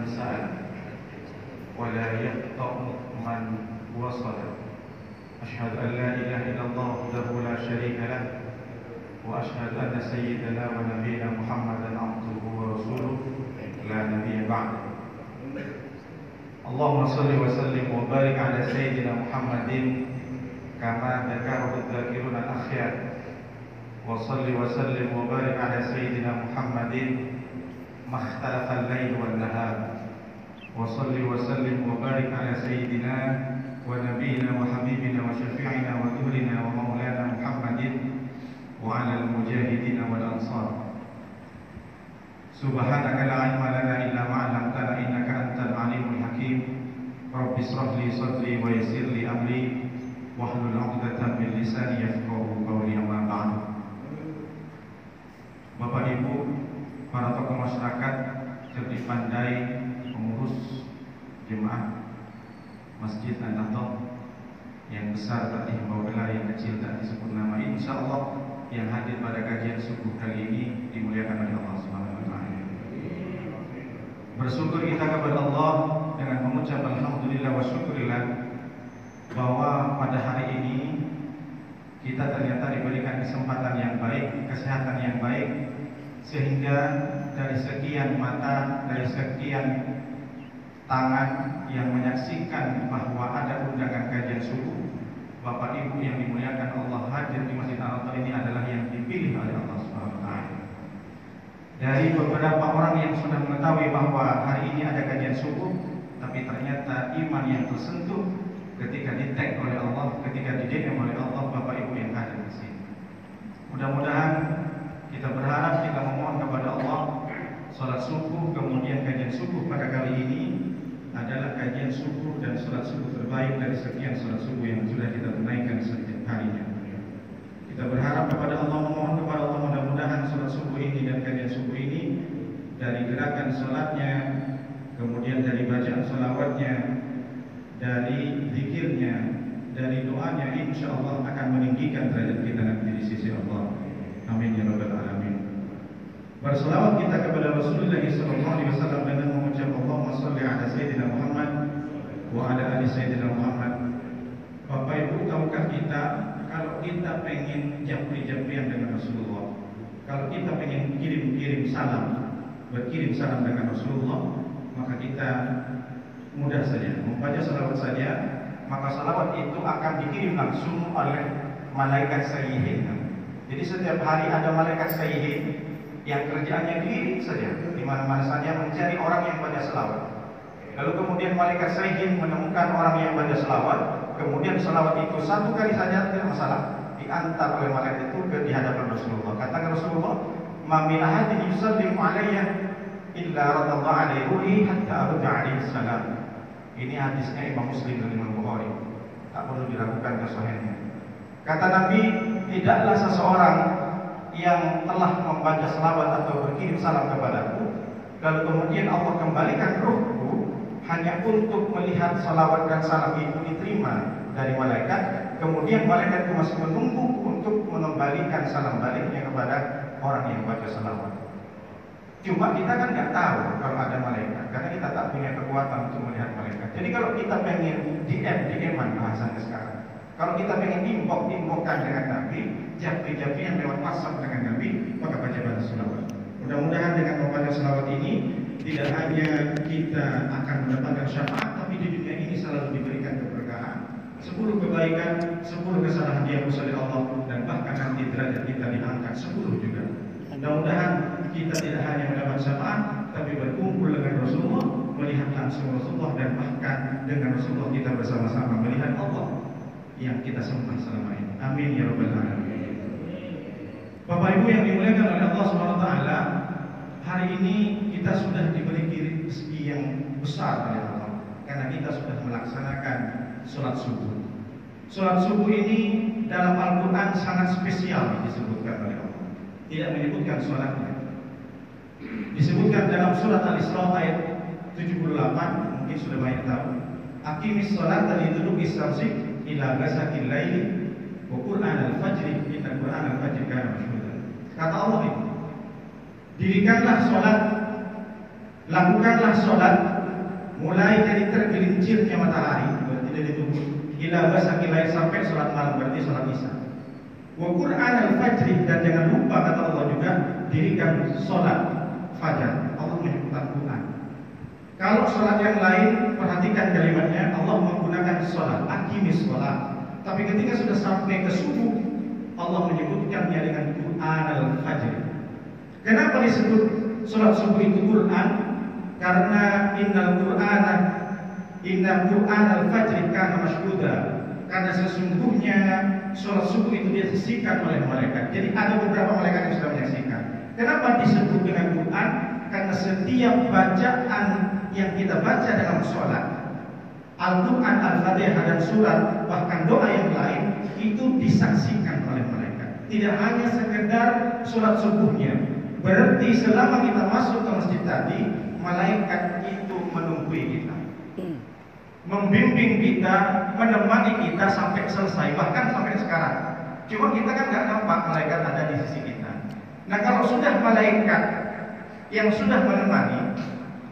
من سأل ولا يخطأ من وصل. أشهد أن لا إله إلا الله وحده لا شريك له وأشهد أن سيدنا ونبينا محمدا عبده ورسوله لا نبي بعده. اللهم صل وسلم وبارك على سيدنا محمد كما ذكره الذاكرون الأخيار، وصل وسلم وبارك على سيدنا محمد ما اختلف الليل والنهار، وصل وسلم وبارك على سيدنا ونبينا وحبيبنا وشفيعنا ونورنا ومولانا محمد وعلى المجاهدين والأنصار. سبحانك لا علم لنا إلا ما علمتنا إنك أنت العليم الحكيم. رب اشرح لي صدري ويسر لي أمري واحلل عقدة من لساني يفقهوا قولي. أما بعد. Bapak Ibu, para tokoh masyarakat, cerdik pandai, pengurus jemaah Masjid An-Nahdhah, yang besar tak dihimbau gelar, yang kecil tak disebut nama, insya Allah yang hadir pada kajian subuh kali ini dimuliakan oleh Allah Subhanahu wa Ta'ala. Bersyukur kita kepada Allah dengan mengucap alhamdulillah wa syukurillah bahwa pada hari ini kita ternyata diberikan kesempatan yang baik, kesehatan yang baik, sehingga dari sekian mata, dari sekian tangan yang menyaksikan bahwa ada undangan kajian subuh, Bapak Ibu yang dimuliakan Allah hadir di Masjid An-Nahdhah ini adalah yang dipilih oleh Allah Subhanahu wa Ta'ala. Dari beberapa orang yang sudah mengetahui bahwa hari ini ada kajian subuh, tapi ternyata iman yang tersentuh ketika di-tag oleh Allah, ketika di-DM oleh Allah, Bapak Ibu yang hadir di sini. Mudah-mudahan kita berharap, kita memohon kepada Allah, salat subuh kemudian kajian subuh pada kali ini adalah kajian subuh dan salat subuh terbaik dari sekian salat subuh yang sudah kita tunaikan setiap harinya. Kita berharap kepada Allah, memohon kepada Allah, mudah-mudahan salat subuh ini dan kajian subuh ini dari gerakan salatnya, kemudian dari bacaan salawatnya, dari zikirnya, dari doanya, insya Allah akan meninggikan derajat kita nanti di sisi Allah. Amin ya rabbal alamin. Berselawat kita kepada Rasulullah SAW dengan mengucap Allahumma sholli ala Sayyidina Muhammad wa ala ali Sayyidina Muhammad. Bapak Ibu, tahukah kita kalau kita pengen japri-japrian dengan Rasulullah, kalau kita pengen kirim-kirim salam, berkirim salam dengan Rasulullah, maka kita mudah saja membaca salawat saja, maka salawat itu akan dikirim langsung oleh malaikat sayyihin. Jadi setiap hari ada malaikat sayyihin yang kerjaannya diri saja di mana-mana saja mencari orang yang baca selawat. Lalu kemudian malaikat sayyihin menemukan orang yang baca selawat, kemudian selawat itu satu kali saja tidak masalah, diantar oleh malaikat itu ke di hadapan Rasulullah. Katakan Rasulullah, "Ma min ahadin yusallimu alayya illa radallahu alaihi ruhi hatta arja alaihi salam." Ini hadisnya Imam Muslim dan Imam Bukhari. Tak perlu diragukan kesahihannya. Kata Nabi, tidaklah seseorang yang telah membaca selawat atau berkirim salam kepadaku, lalu kemudian Allah kembalikan ruhku hanya untuk melihat salawat dan salam itu diterima dari malaikat, kemudian malaikat itu masih menunggu untuk mengembalikan salam baliknya kepada orang yang baca salawat. Cuma kita kan nggak tahu kalau ada malaikat, karena kita tak punya kekuatan untuk melihat malaikat. Jadi kalau kita pengen DM-an bahasanya sekarang, kalau kita pengen inbox-inboxan dengan Nabi, japri-japrian lewat WhatsApp dengan Nabi, maka baca selawat. Mudah-mudahan dengan membaca selawat ini tidak hanya kita akan mendapatkan syafaat, tapi di dunia ini selalu diberikan keberkahan, 10 kebaikan, 10 kesalahan dihapus oleh Allah, dan bahkan nanti derajat kita diangkat 10 juga. Mudah-mudahan kita tidak hanya mendapat syafaat, tapi berkumpul dengan Rasulullah, melihat langsung Rasulullah, dan bahkan dengan Rasulullah kita bersama-sama melihat Allah yang kita sembah selama ini. Amin ya rabbal alamin. Bapak Ibu yang dimuliakan oleh Allah Subhanahu wa Ta'ala, hari ini kita sudah diberi rezeki yang besar oleh Allah, karena kita sudah melaksanakan sholat subuh. Sholat subuh ini dalam Al-Quran sangat spesial disebutkan oleh Allah. Tidak menyebutkan sholatnya. Disebutkan dalam surat Al-Isra ayat 78, mungkin sudah banyak tahu. Aqimis sholata liduluki syamsi ila ghasaqil laili wa qur'an al-fajri inna qur'an al-fajri kana mashhuda. Kata Allah itu, dirikanlah sholat lakukanlah sholat mulai dari tergelincirnya matahari, berarti dari tubuh, ila ghasaqil lail, sampai sholat malam, berarti sholat isya. Wa Qur'an al-fajr, dan jangan lupa kata Allah juga, dirikan sholat fajar. Allah menyebutkan Quran. Kalau sholat yang lain, perhatikan kalimatnya, Allah menggunakan sholat, aqimis sholat. Tapi ketika sudah sampai ke subuh, Allah menyebutkannya dengan Quran al-fajr. Kenapa disebut sholat subuh itu Quran? Karena inna Quran al-fajr kana mashhuda. Karena sesungguhnya sholat subuh itu disaksikan oleh malaikat. Jadi ada beberapa malaikat yang sudah menyaksikan. Kenapa disebut dengan Quran? Karena setiap bacaan yang kita baca dalam sholat, Al-Quran, Al-Fatihah dan surat, bahkan doa yang lain, itu disaksikan oleh malaikat. Tidak hanya sekedar sholat subuhnya. Berarti selama kita masuk ke masjid tadi, malaikat itu menunggui kita, membimbing kita, menemani kita sampai selesai, bahkan sampai sekarang. Cuma kita kan nggak nampak malaikat ada di sisi kita. Nah, kalau sudah malaikat yang sudah menemani,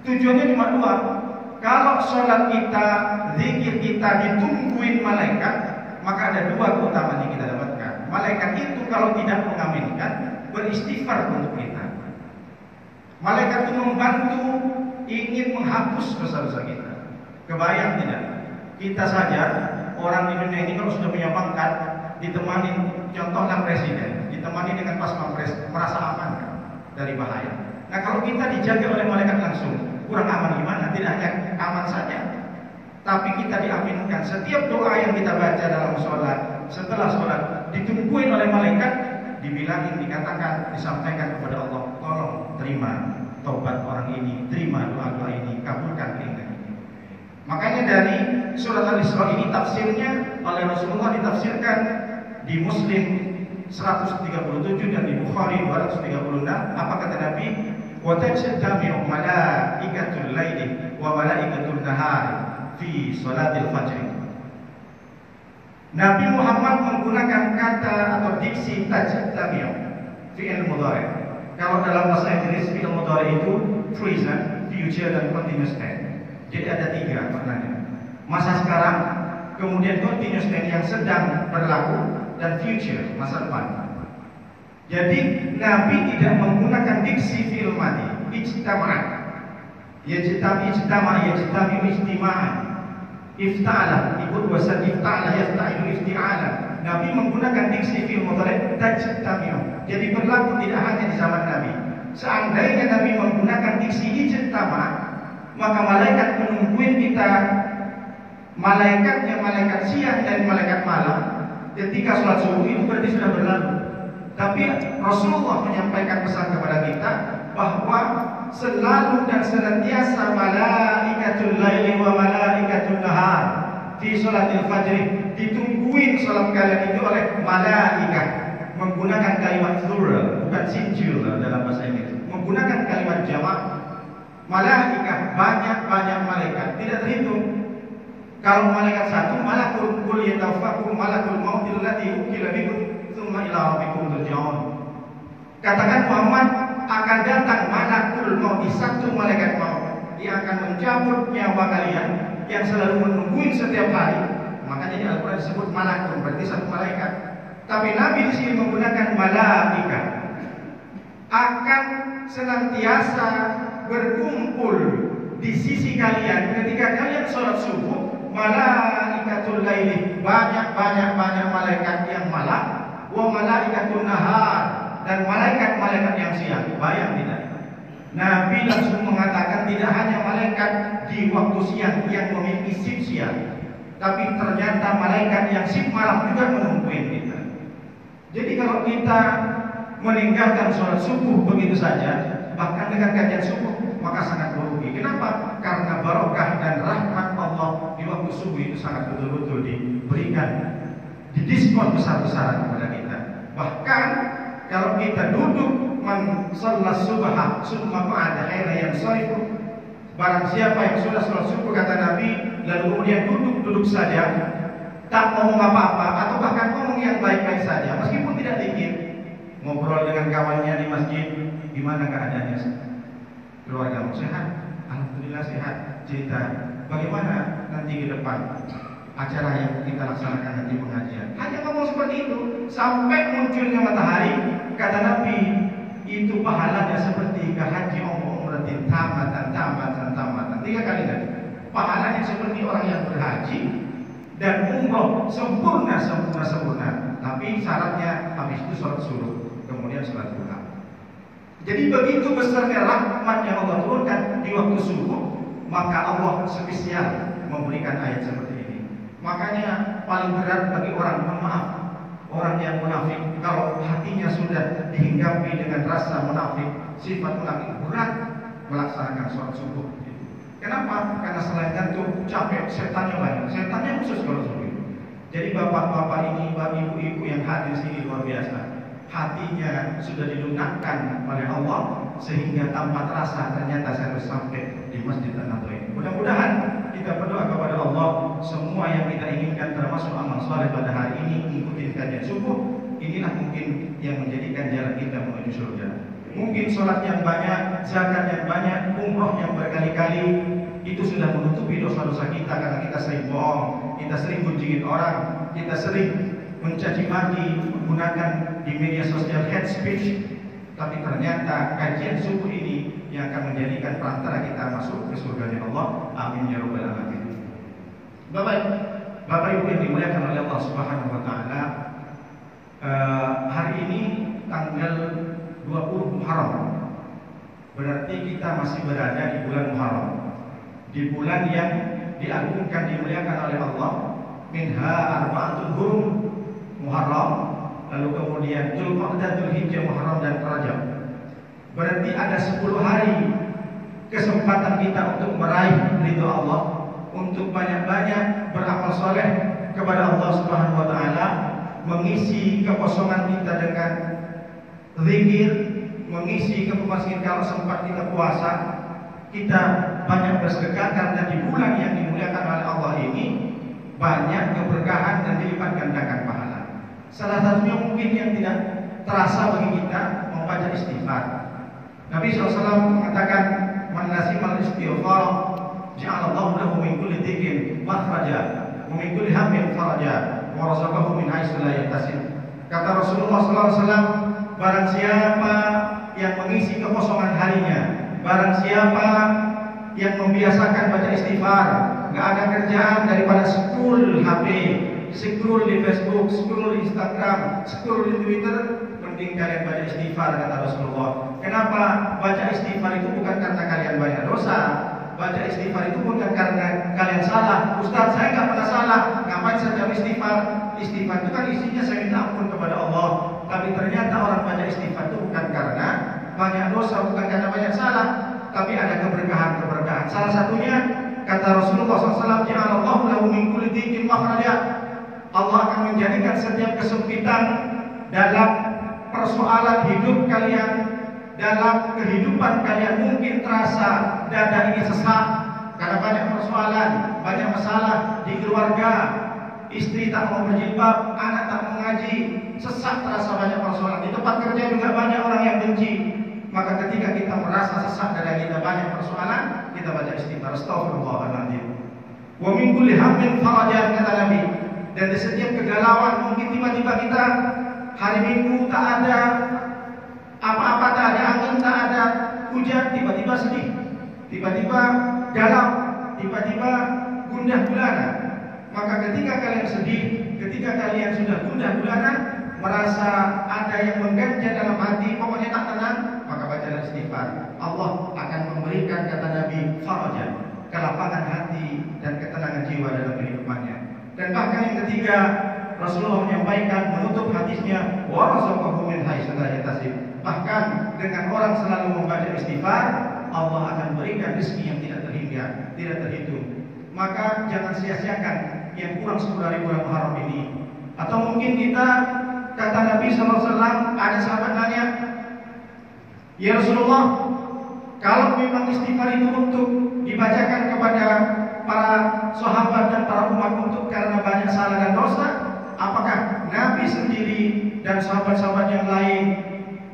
tujuannya cuma dua. Kalau sholat kita, zikir kita ditungguin malaikat, maka ada dua keutamaan yang kita dapatkan. Malaikat itu kalau tidak mengaminkan, beristighfar untuk kita. Malaikat itu membantu, ingin menghapus dosa-dosa kita. Kebayang tidak? Kita saja, orang di dunia ini kalau sudah punya pangkat, ditemani, contohnya presiden, ditemani dengan pas pampres, merasa aman kan dari bahaya. Nah, kalau kita dijaga oleh malaikat langsung, kurang aman gimana? Tidak hanya aman saja, tapi kita diaminkan. Setiap doa yang kita baca dalam sholat, setelah sholat, ditungguin oleh malaikat, dibilangin, dikatakan, disampaikan kepada Allah, tolong terima taubat orang ini, terima doa-doa ini, kabulkan keinginan ini. Makanya dari surat Al-Isra ini tafsirnya oleh Rasulullah ditafsirkan di Muslim 137 dan di Bukhari 236. Apa kata Nabi? Wa tajtami'u malaikatul laili wa malaikatul nahari fi salatil fajr. Nabi Muhammad menggunakan kata atau diksi tajtami'u fi'il mudhari'. Kalau dalam bahasa Inggris fi'il mudhari' itu present, future dan continuous tense. Jadi ada tiga maknanya. Masa sekarang, kemudian continuous tense yang sedang berlaku, dan future, masa depan. Jadi Nabi tidak menggunakan diksi fi'il madhi, ijtama'a, yajtami ijtima'an, ifta'ala, ikut wasan ifta'ala, yasta'idu ifti'ala. Nabi menggunakan diksi fi'il mudhari' tajtami'u. Jadi berlaku tidak hanya di zaman Nabi. Seandainya Nabi menggunakan diksi ijtama', maka malaikat menungguin kita, malaikatnya malaikat siang dan malaikat malam. Ketika sholat subuh itu berarti sudah berlalu. Tapi Rasulullah menyampaikan pesan kepada kita bahwa selalu dan senantiasa malaikatul laili wa malaikatul nahar fi sholatil fajr, ditungguin sholat kalian itu oleh malaikat, menggunakan kalimat plural, bukan singular dalam bahasa Inggris, menggunakan kalimat jamak. Malaikat, banyak malaikat, tidak terhitung. Kalau malaikat satu, malakul kul yatawaffakum malakul mautil ladzi ukila bikum tsumma ila rabbikum turja'un. Katakan Muhammad, akan datang malakul maut, satu malaikat maut, dia akan mencabut nyawa kalian yang selalu menungguin setiap hari. Makanya di Al-Quran disebut malakul, berarti satu malaikat. Tapi Nabi di sini menggunakan malaikat, akan senantiasa berkumpul di sisi kalian ketika kalian sholat subuh. Malaikatul laili, banyak malaikat yang malam, wa malaikatul nahar, dan malaikat yang siang. Bayang tidak? Nabi langsung mengatakan tidak hanya malaikat di waktu siang yang memiliki shift siang, tapi ternyata malaikat yang shift malam juga menungguin kita. Jadi kalau kita meninggalkan sholat subuh begitu saja, bahkan dengan kajian subuh, maka sangat merugi. Kenapa? Karena barokah dan rahmat Allah di waktu subuh itu sangat betul-betul diberikan, didiskon besar-besaran kepada kita. Bahkan kalau kita duduk sholat subha summa qa'ada hina yansarifu, barang siapa yang sudah sholat subuh kata Nabi, lalu kemudian duduk saja, tak ngomong apa-apa, atau bahkan ngomong yang baik-baik saja, meskipun tidak dikit, ngobrol dengan kawannya di masjid, gimana keadaannya, keluargamu sehat, alhamdulillah sehat. Cerita bagaimana nanti ke depan acara yang kita laksanakan nanti pengajian. Hanya ngomong seperti itu sampai munculnya matahari. Kata Nabi, itu pahalanya seperti ke haji umratin tamatan 3 kali tadi. Pahalanya seperti orang yang berhaji dan umroh sempurna. Tapi syaratnya habis itu sholat subuh, kemudian sholat duha. Jadi begitu besarnya rahmat yang Allah turunkan di waktu subuh, maka Allah spesial memberikan ayat seperti ini. Makanya paling berat bagi orang yang munafik, kalau hatinya sudah dihinggapi dengan rasa munafik, sifat munafik, berat melaksanakan sholat subuh. Kenapa? Karena selain ngantuk, capek, setannya banyak. Setannya khusus kalau subuh. Jadi bapak-bapak ini, ibu-ibu yang hadir sini luar biasa. Hatinya sudah dilunakkan oleh Allah sehingga tanpa terasa ternyata saya harus sampai di Masjid An-Nabawi. Mudah-mudahan kita berdoa kepada Allah, semua yang kita inginkan termasuk amal soleh pada hari ini, ikutin kajian subuh. Inilah mungkin yang menjadikan jalan kita menuju surga. Mungkin sholat yang banyak, zakat yang banyak, umroh yang berkali-kali, itu sudah menutupi dosa-dosa kita karena kita sering bohong, kita sering gunjingin orang, kita sering mencaci maki, menggunakan di media sosial hate speech. Tapi ternyata kajian subuh ini yang akan menjadikan perantara kita masuk ke surganya Allah. Amin ya rabbal alamin. Bapak Ibu yang dimuliakan oleh Allah Subhanahu wa taala, hari ini tanggal 20 Muharram. Berarti kita masih berada di bulan Muharram. Di bulan yang diagungkan, dimuliakan oleh Allah. Minha arba'atul hurum, Muharram, lalu kemudian Dzulqa'dah, Dzulhijjah, Muharram dan Rajab. Berarti ada 10 hari kesempatan kita untuk meraih ridho Allah, untuk banyak-banyak beramal soleh kepada Allah Subhanahu wa taala, mengisi kekosongan kita dengan zikir, mengisi kekosongan kalau sempat kita puasa, kita banyak bersedekah karena di bulan yang dimuliakan oleh Allah ini banyak keberkahan dan dilipat gandakan pahala. Salah satunya mungkin yang tidak terasa bagi kita membaca istighfar. Nabi SAW mengatakan, man lazimal istighfar ja'alallahu lahu min kulli dhikin makhraja wa min kulli hammin faraja wa razaqahu min haitsu la yahtasib. Kata Rasulullah SAW, barang siapa yang mengisi kekosongan harinya, barang siapa yang membiasakan baca istighfar, nggak ada kerjaan daripada scroll HP, scroll di Facebook, scroll di Instagram, scroll di Twitter, mending kalian baca istighfar, kata Rasulullah. Kenapa? Baca istighfar itu bukan karena kalian banyak dosa. Baca istighfar itu bukan karena kalian salah. Ustaz, saya nggak pernah salah, ngapain saya baca istighfar? Istighfar itu kan isinya saya minta ampun kepada Allah. Tapi ternyata orang baca istighfar itu bukan karena banyak dosa, bukan karena banyak salah, tapi ada keberkahan-keberkahan. Salah satunya kata Rasulullah SAW, ja'alallahu lahu min kulli dhikin makhraja. Allah akan menjadikan setiap kesempitan dalam persoalan hidup kalian, dalam kehidupan kalian, mungkin terasa dada ini sesak karena banyak persoalan, banyak masalah di keluarga, istri tak mau berjilbab, anak tak mengaji, sesak, terasa banyak persoalan. Di tempat kerja juga banyak orang yang benci. Maka ketika kita merasa sesak dada kita, banyak persoalan, kita baca istighfar, astaghfirullahaladzim. Wa min kulli hammin farajan, kata Nabi. Dan di setiap kegalauan, mungkin tiba-tiba kita hari Minggu tak ada apa-apa, tak ada angin, tak ada hujan, tiba-tiba sedih, tiba-tiba galau, tiba-tiba gundah gulana. Maka ketika kalian sedih, ketika kalian sudah gundah gulana, merasa ada yang mengganjal dalam hati, pokoknya tak tenang, maka bacalah istighfar. Allah akan memberikan, kata Nabi, farajan, kelapangan hati dan ketenangan jiwa dalam kehidupannya. Dan bahkan yang ketiga, Rasulullah menyampaikan menutup hadisnya, wa razaqahu min haitsu la yahtasib. Bahkan dengan orang selalu membaca istighfar, Allah akan berikan rezeki yang tidak terhingga, tidak terhitung. Maka jangan sia-siakan yang kurang 10 hari bulan Muharram ini. Atau mungkin kita, kata Nabi SAW, ada sahabat nanya, ya Rasulullah, kalau memang istighfar itu untuk dibacakan kepada para sahabat dan para umat untuk karena banyak salah dan dosa, apakah Nabi sendiri dan sahabat-sahabat yang lain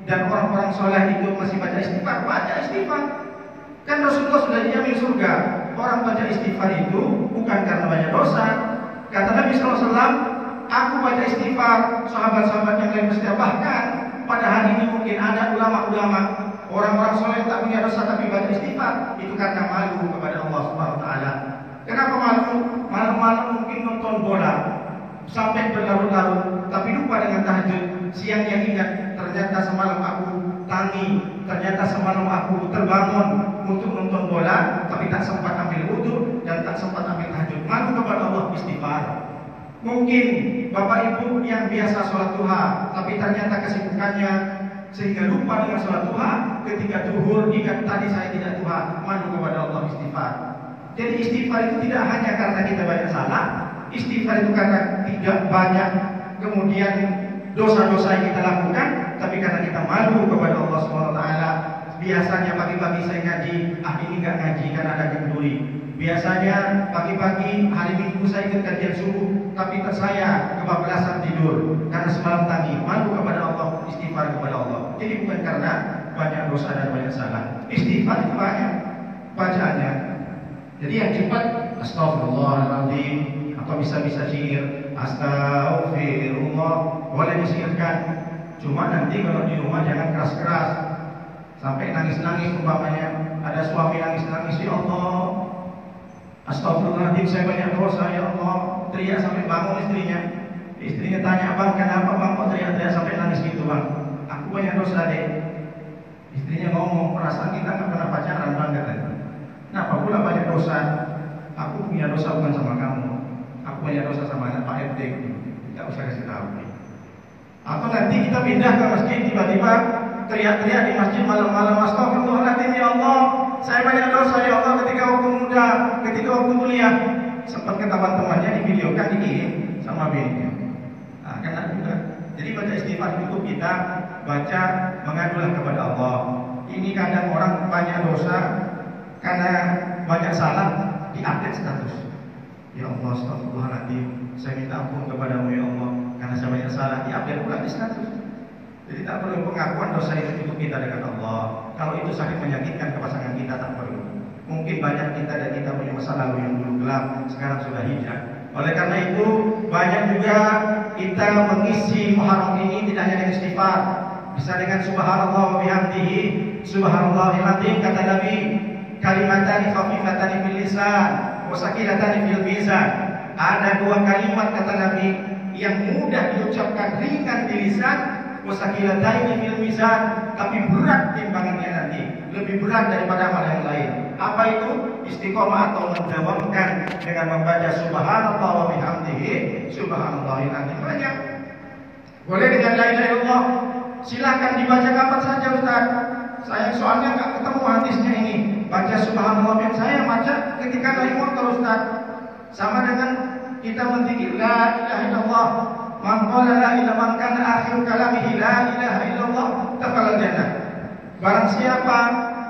dan orang-orang soleh itu masih baca istighfar? Baca istighfar. Kan Rasulullah sudah dijamin surga. Orang baca istighfar itu bukan karena banyak dosa. Kata Nabi SAW, aku baca istighfar, sahabat-sahabat yang lain bersedia. Bahkan pada hari ini mungkin ada ulama-ulama, orang-orang soleh yang tak punya dosa tapi baca istighfar. Itu karena malu kepada Allah Subhanahu Wa Taala. Kenapa malu? Malam-malam mungkin nonton bola sampai berlarut-larut, tapi lupa dengan tahajud. Siangnya ingat, ternyata semalam aku tangi, ternyata semalam aku terbangun untuk nonton bola, tapi tak sempat ambil wudu dan tak sempat ambil tahajud. Malu kepada Allah, istighfar. Mungkin Bapak Ibu yang biasa sholat duha, tapi ternyata kesibukannya sehingga lupa dengan sholat duha. Ketika zuhur ingat tadi saya tidak duha, malu kepada Allah, istighfar. Jadi istighfar itu tidak hanya karena kita banyak salah, istighfar itu karena tidak banyak kemudian dosa-dosa yang kita lakukan, tapi karena kita malu kepada Allah SWT. Biasanya pagi-pagi saya ngaji, ini nggak ngaji karena ada kenduri. Biasanya pagi-pagi hari Minggu saya ikut kajian subuh, tapi saya kebablasan tidur karena semalam tadi. Malu kepada Allah, istighfar kepada Allah. Jadi bukan karena banyak dosa dan banyak salah. Istighfar itu banyak bacaannya. Jadi yang cepat astagfirullahaladzim, atau bisa syair astagfirullah, boleh disyairkan. Cuma nanti kalau di rumah jangan keras-keras sampai nangis-nangis. Umpamanya ada suami nangis-nangis, ya Allah astagfirullahaladzim saya banyak dosa, ya Allah, teriak sampai bangun istrinya. Istrinya tanya, bang kenapa bang kok teriak-teriak sampai nangis gitu bang? Aku banyak dosa deh. Istrinya ngomong, perasaan kita nggak pernah pacaran bang, katanya. Kenapa pula banyak dosa? Aku punya dosa bukan sama kamu, aku punya dosa sama anak Pak RT. Tidak usah kasih tahu. Atau nanti kita pindah ke masjid, tiba-tiba teriak-teriak di masjid malam-malam, astagfirullahaladzim ya Allah, saya banyak dosa ya Allah ketika waktu muda, ketika waktu kuliah. Sempat ke teman-temannya divideokan, dikirim sama bininya. Kena juga. Jadi baca istighfar itu kita baca mengadulah kepada Allah. Ini kadang orang banyak dosa karena banyak salah, diupdate status. Ya Allah, astagfirullahaladzim, saya minta ampun kepadamu ya Allah karena saya banyak salah, diupdate pula di status. Jadi tak perlu pengakuan dosa itu untuk kita dengan Allah. Kalau itu sangat menyakitkan ke pasangan kita, tak perlu. Mungkin banyak kita dan kita punya masa lalu yang dulu gelap, sekarang sudah hijrah. Oleh karena itu banyak juga kita mengisi Muharram ini tidak hanya dengan istighfar, bisa dengan subhanallah wa bihamdihi, subhanallahil azim. Kata Nabi, kalimatani khafifatani fil lisan wa saqilatani fil mizan. Ada dua kalimat kata Nabi yang mudah diucapkan, ringan di lisan, wa saqilatani fil mizan, tapi berat timbangannya nanti, lebih berat daripada amal yang lain. Apa itu? Istiqomah atau mendawamkan dengan membaca subhanallah wa bihamdihi, subhanallahil azim. Banyak. Boleh dengan la ilaha illallah. Silakan dibaca kapan saja Ustaz. Saya soalnya nggak ketemu hadisnya ini. Baca subhanallah yang saya baca ketika naik motor Ustaz. Sama dengan kita menzikir la ilaha illallah. Man qala la ilaha man kana akhir kalamihi la ilaha illallah dakhala jannah. Barang siapa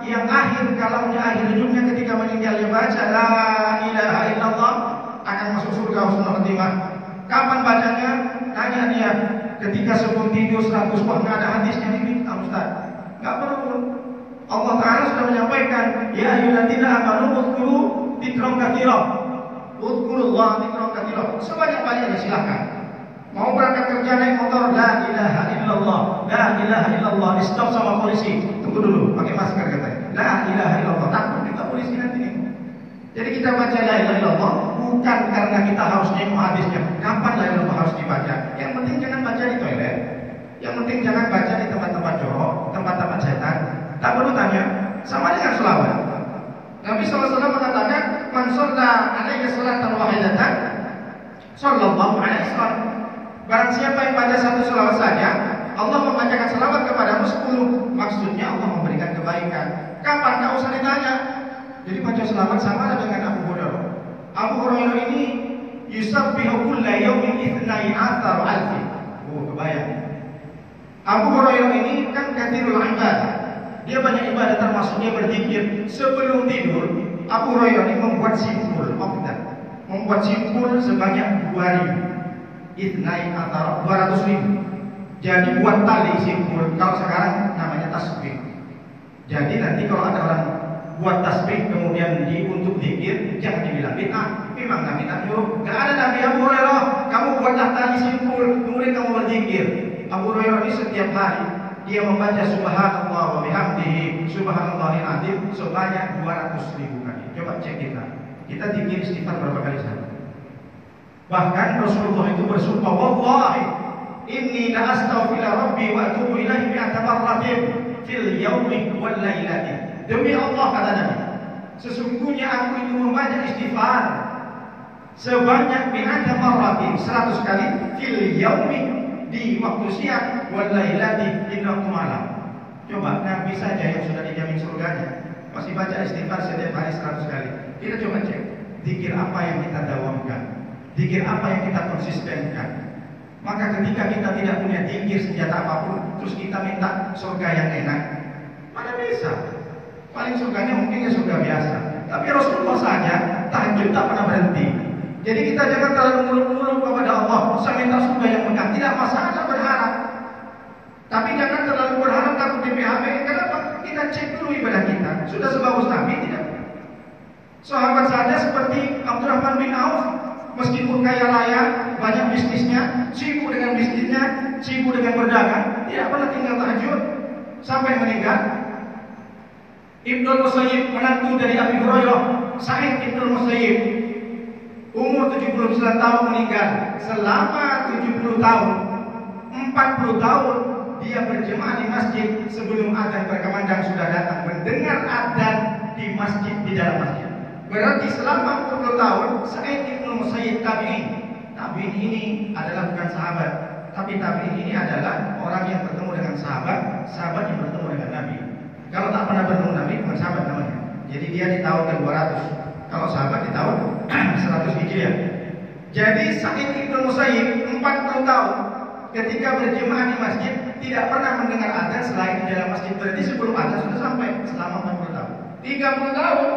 yang akhir kalamnya, akhir hidupnya ketika meninggal dia baca la ilaha illallah, akan masuk surga husnul khatimah. Kapan bacanya? Tanya dia. Ketika sebelum tidur 100 wah nggak ada hadisnya ini Ustaz. Nggak perlu. Allah Ta'ala sudah menyampaikan, ya ayyuhalladzina amanu udhkuru dzikran katsiran. Udhkurullah dzikran katsiran. Sebanyak-banyaknya silakan. Mau berangkat kerja naik motor, la ilaha illallah, la ilaha illallah. Di stop sama polisi, tunggu dulu, pakai masker katanya. La ilaha illallah, takut kita polisi nanti. Jadi kita baca la ilaha illallah bukan karena kita harus nengok hadisnya. Kapan la ilaha illallah harus dibaca? Yang penting jangan baca di toilet. Yang penting jangan baca di tempat-tempat jorok, tempat-tempat setan. Tak perlu tanya, sama dengan selawat. Nabi SAW mengatakan, man shalla alaihi salatan wahidatan, sallallahu alaihi wasallam. Barang siapa yang baca satu selawat saja, Allah membacakan selawat kepadamu 10. Maksudnya Allah memberikan kebaikan. Kapan? Tak usah ditanya. Jadi baca selawat sama dengan Abu Hurairah. Abu Hurairah ini yusabbihu kulla yawmin 12,000. Oh, kebayang. Abu Hurairah ini kan katsirul ibadah. Dia banyak ibadah, termasuk dia berzikir. Sebelum tidur, Abu Hurairah ini membuat simpul, membuat simpul sebanyak 200,000. Jadi buat tali simpul. Kalau sekarang namanya tasbih. Jadi nanti kalau ada orang buat tasbih kemudian untuk zikir, jangan dibilang bid'ah. Memanglah bid'ah yuk. Gak ada Nabi Abu Hurairah, kamu buatlah tali simpul, kemudian kamu berzikir. Abu Hurairah ini setiap hari dia membaca subhanallah wa bihamdihi subhanallahil azim sebanyak 200.000 kali. Coba cek kita. Kita zikir istighfar berapa kali sehari? Bahkan Rasulullah itu bersumpah, wallahi inni la astaghfiru rabbi wa atubu ilaihi mi'ata marratin fil yaumi wal lailati. Demi Allah, kata Nabi, sesungguhnya aku itu membaca istighfar sebanyak mi'ata marratin, 100 kali fil yaumi, di waktu siang, wal lailati, di waktu malam. Coba Nabi saja yang sudah dijamin surganya masih baca istighfar setiap hari 100 kali. Kita coba cek zikir apa yang kita dawamkan, zikir apa yang kita konsistenkan. Maka ketika kita tidak punya zikir senjata apapun, terus kita minta surga yang enak, mana bisa? Paling surganya mungkin ya surga biasa. Tapi Rasulullah saja tahajud tak pernah berhenti. Jadi kita jangan terlalu muluk-muluk kepada Allah, saya minta surga yang enak. Tidak masalah berharap, tapi jangan terlalu berharap takut di PHP. Kenapa? Kita cek dulu ibadah kita. Sudah sebagus Nabi tidak? Sahabat saja seperti Abdurrahman bin Auf, meskipun kaya raya, banyak bisnisnya, sibuk dengan bisnisnya, sibuk dengan berdagang, tidak pernah tinggal tahajud sampai meninggal. Ibnul Musayyib, menantu dari Abi Hurairah, Sa'id Ibnul Musayyib, umur 79 tahun meninggal. Selama 70 tahun, 40 tahun dia berjemaah di masjid sebelum adzan berkumandang sudah datang mendengar adzan di masjid, di dalam masjid. Berarti selama 40 tahun Sa'id Ibnul Musayyib tabi'in. Tabi'in ini adalah bukan sahabat, tapi tabi'in ini adalah orang yang bertemu dengan sahabat, sahabat yang bertemu dengan Nabi. Kalau tak pernah bertemu Nabi bukan sahabat namanya. Jadi dia di tahun ke-200. Kalau sahabat di tahun 100 Hijriah. Jadi Sa'id Ibnul Musayyib 40 tahun ketika berjemaah di masjid tidak pernah mendengar adzan selain di dalam masjid. Berarti sebelum adzan sudah sampai selama 40 tahun. 30 tahun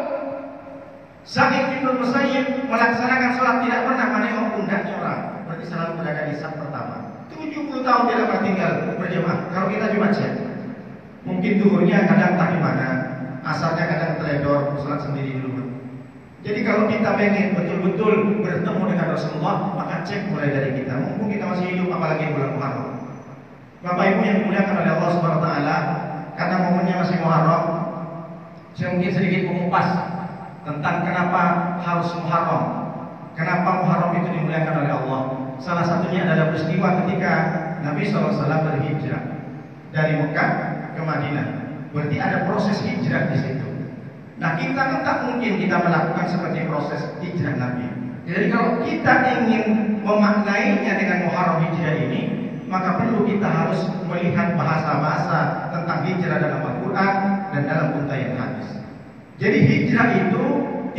Sa'id Ibnul Musayyib melaksanakan sholat tidak pernah menengok pundaknya orang. Berarti selalu berada di saf pertama. 70 tahun dia dapat tinggal berjemaah. Kalau kita coba cek, mungkin zuhurnya kadang tak di mana, asarnya kadang teledor, sholat sendiri dulu. Jadi kalau kita pengen betul-betul bertemu dengan Rasulullah, maka cek mulai dari kita. Mumpung kita masih hidup, apalagi bulan Muharram. Bapak Ibu yang dimuliakan oleh Allah Subhanahu Wa Taala, karena momennya masih Muharram, saya mungkin sedikit mengupas tentang kenapa harus Muharram, kenapa Muharram itu dimuliakan oleh Allah. Salah satunya adalah peristiwa ketika Nabi SAW berhijrah dari Mekah ke Madinah. Berarti ada proses hijrah di situ. Nah, kita kan tak mungkin kita melakukan seperti proses hijrah Nabi. Jadi kalau kita ingin memaknainya dengan Muharram hijrah ini, maka perlu kita harus melihat bahasa-bahasa tentang hijrah dalam Al-Quran dan dalam untaian hadis. Jadi hijrah itu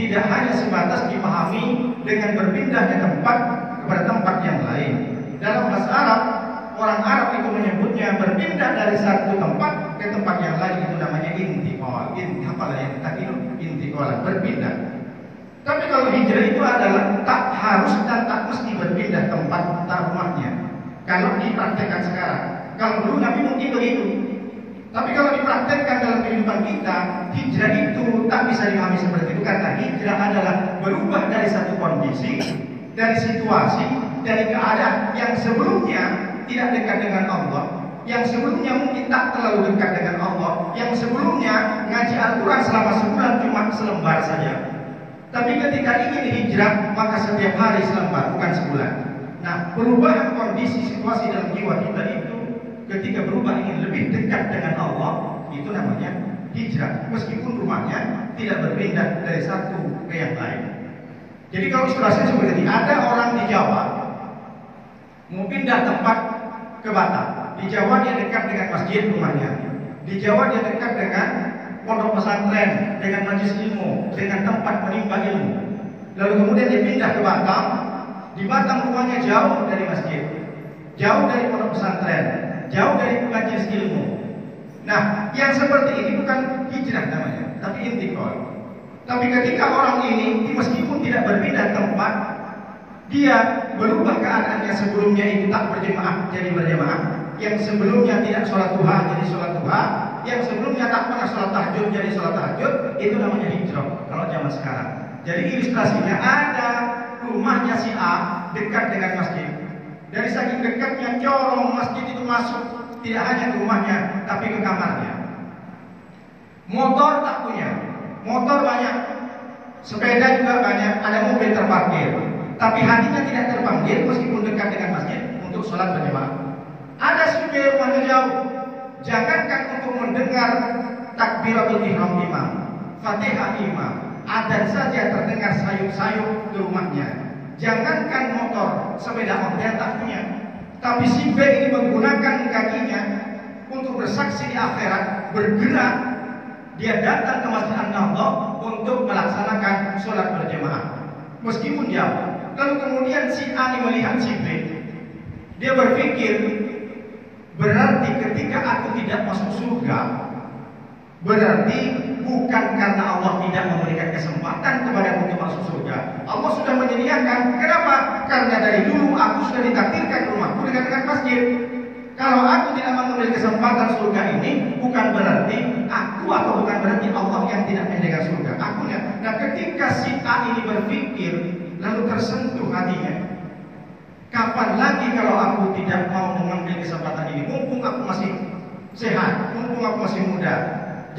tidak hanya sebatas dipahami dengan berpindah ke tempat kepada tempat yang lain. Dalam bahasa Arab, orang Arab itu menyebutnya berpindah dari satu tempat ke tempat yang lain, itu namanya intiqal. Apalah yang kita intiqal, berpindah. Tapi kalau hijrah itu adalah tak harus dan tak mesti berpindah tempat rumahnya. Kalau dipraktekkan sekarang, kalau dulu Nabi mungkin begitu. Tapi kalau dipraktekkan dalam kehidupan kita, hijrah itu tak bisa dipahami seperti itu. Karena hijrah adalah berubah dari satu kondisi, dari situasi, dari keadaan yang sebelumnya tidak dekat dengan Allah, yang sebelumnya mungkin tak terlalu dekat dengan Allah, yang sebelumnya ngaji Al-Quran selama sebulan cuma selembar saja. Tapi ketika ingin hijrah, maka setiap hari selembar, bukan sebulan. Nah, perubahan kondisi situasi dalam jiwa kita itu ketika berubah ingin lebih dekat dengan Allah, itu namanya hijrah. Meskipun rumahnya tidak berpindah dari satu ke yang lain. Jadi kalau ilustrasinya seperti ini, ada orang di Jawa mau pindah tempat ke Batam. Di Jawa dia dekat dengan masjid rumahnya. Di Jawa dia dekat dengan pondok pesantren, dengan majelis ilmu, dengan tempat menimba ilmu. Lalu kemudian dia pindah ke Batam. Di Batam rumahnya jauh dari masjid, jauh dari pondok pesantren, jauh dari majelis ilmu. Nah, yang seperti ini bukan hijrah namanya, tapi intiqal. Tapi ketika orang ini meskipun tidak berpindah tempat, dia berubah keadaannya. Sebelumnya itu tak berjemaah jadi berjemaah, yang sebelumnya tidak sholat duha jadi sholat duha, yang sebelumnya tak pernah sholat tahajud jadi sholat tahajud, itu namanya hijrah kalau zaman sekarang. Jadi ilustrasinya ada rumahnya si A dekat dengan masjid. Dari saking dekatnya corong masjid itu masuk, tidak hanya ke rumahnya tapi ke kamarnya. Motor tak punya, motor banyak, sepeda juga banyak, ada mobil terparkir, tapi hatinya tidak terpanggil meskipun dekat dengan masjid untuk sholat berjamaah. Ada supir rumahnya jauh, jangankan untuk mendengar takbiratul ihram imam, Fatihah imam, adzan saja terdengar sayup-sayup di rumahnya. Jangankan motor, sepeda ontel tak punya, tapi si B ini menggunakan kakinya untuk bersaksi di akhirat, bergerak. Dia datang ke Masjid An-Nahdhah untuk melaksanakan sholat berjamaah meskipun jauh. Lalu kemudian si A ini melihat si B, dia berpikir, berarti ketika aku tidak masuk surga, berarti bukan karena Allah tidak memberikan kesempatan kepada aku untuk masuk surga. Allah sudah menyediakan. Kenapa? Karena dari dulu aku sudah ditakdirkan rumahku dekat masjid. Kalau aku tidak mengambil kesempatan surga ini, bukan berarti aku atau bukan berarti Allah yang tidak menyediakan surga. Akunya. Nah, ketika si A ini berpikir, lalu tersentuh hatinya. Kapan lagi kalau aku tidak mau mengambil kesempatan ini? Mumpung aku masih sehat, mumpung aku masih muda.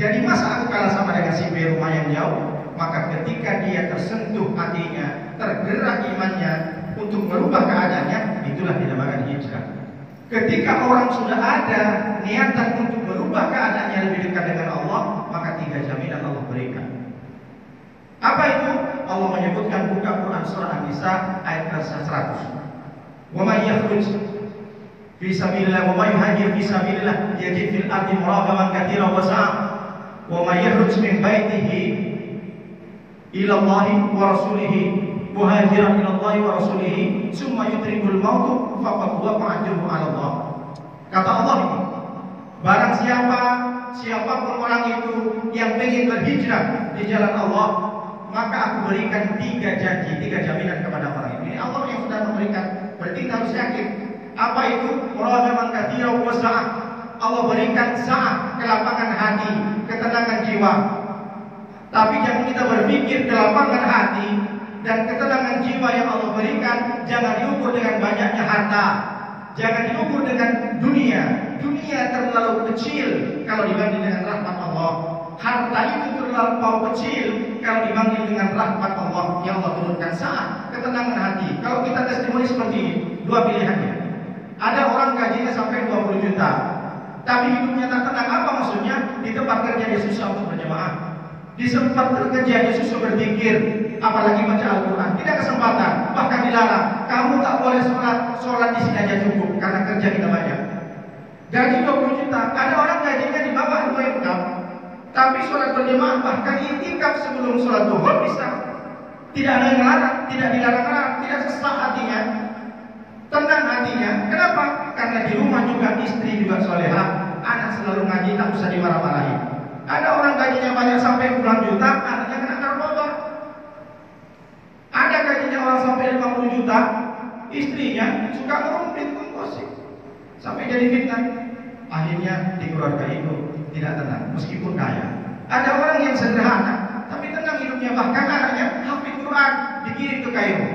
Jadi masa aku kalah sama dengan si B rumah yang jauh? Maka ketika dia tersentuh hatinya, tergerak imannya untuk merubah keadaannya, itulah dinamakan hijrah. Ketika orang sudah ada niatan untuk merubah keadaannya lebih dekat dengan Allah, maka 3 jaminan Allah berikan. Apa itu? Allah menyebutkan, buka Quran surah An-Nisa ayat 100. Wa may yakhruj fi sabilillah wa may yuhajir fi sabilillah yajid fil ardi muragaman katsiran wa sa'a. Wa may yakhruj min baitihi ila Allah wa rasulihi muhajiran ila Allah wa rasulihi summa yudrikul maut faqad waqa'a ajruhu 'ala Allah. Kata Allah ini, barang siapapun orang itu yang ingin berhijrah di jalan Allah, maka aku berikan 3 janji, 3 jaminan kepada orang ini. Allah yang sudah memberikan, berarti kita harus yakin. Apa itu? Muragaman katsiran wa sa'a. Allah berikan sa'ah, kelapangan hati, ketenangan jiwa. Tapi jangan kita berpikir kelapangan hati dan ketenangan jiwa yang Allah berikan jangan diukur dengan banyaknya harta, jangan diukur dengan dunia. Dunia terlalu kecil kalau dibanding dengan rahmat Allah. Harta itu terlalu kecil kalau dibanding dengan rahmat Allah yang Allah turunkan. Saat ketenangan hati. Kalau kita testimoni seperti ini, 2 pilihannya. Ada orang gajinya sampai 20 juta, tapi hidupnya tak tenang. Apa maksudnya? Di tempat kerja dia susah untuk berjamaah, di tempat kerja dia susah berpikir, apalagi baca Al-Quran. Tidak kesempatan, bahkan dilarang. Kamu tak boleh sholat di sini aja cukup karena kerja kita banyak. Gaji 20 juta. Ada orang gajinya di bawah 2 juta, tapi sholat berjamaah bahkan i'tikaf sebelum sholat duhur bisa. Tidak ada yang larang, tidak dilarang-larang, tidak sesak hatinya, tenang hatinya. Kenapa? Karena di rumah juga istri juga solehah, anak selalu ngaji, tak usah dimarah-marahi. Ada orang gajinya banyak sampai puluhan juta, anaknya kena narkoba. Ada gajinya orang sampai 50 juta, istrinya suka merumpit, menggosip, sampai jadi fitnah. Akhirnya di keluarga itu tidak tenang, meskipun kaya. Ada orang yang sederhana, tapi tenang hidupnya, bahkan anaknya hafid Quran, dikirim ke Kairo.